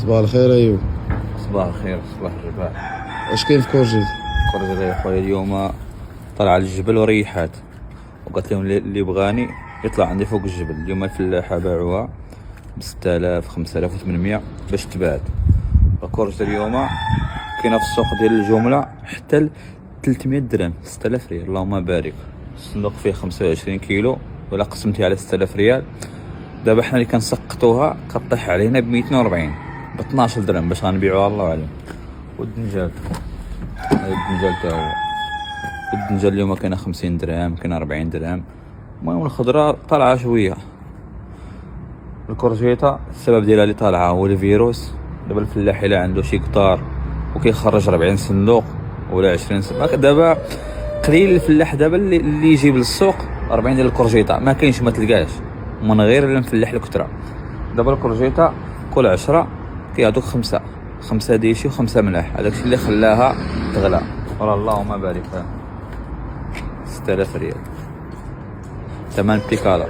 صباح الخير ايوب. صباح الخير، صباح الرباح. اش كاين في كورجي؟ خرج يا خويا اليوم، طلع على الجبل وريحات، وقالت لهم اللي بغاني يطلع عندي فوق الجبل. اليوم الفلاحة باعوها ب6000 5800 باش تبات. الكورجة اليوم كاينه في السوق ديال الجملة حتى 300 درهم، 6000 ريال. اللهم بارك. الصندوق فيه 25 كيلو، ولا قسمتي على 6000 ريال. دابا حنا اللي كنسقطوها كطيح علينا ب 240 ب 12 درهم باش غنبيعوها. الله اعلم. والدنجال، هذا الدنجال تا هو. الدنجال اليوم كاينه 50 درهم، كاينه 40 درهم. المهم الخضره طالعه شويه. الكورجيطه السبب ديالها اللي طالعه هو الفيروس. دابا الفلاح الا عنده شي قطار وكيخرج 40 صندوق ولا 20 صندوق، دابا قليل الفلاح دابا اللي يجيب للسوق 40 ديال الكورجيطه. ما كاينش، ما تلقاش من غير المفلح الكتره. دابا الكورجيطه كل 10 كيعطوك 5 ديشي و5 ملاح. هذاك الشيء اللي خلاها تغلى. اللهم بارك. 6000 ريال ثمن بيكالا.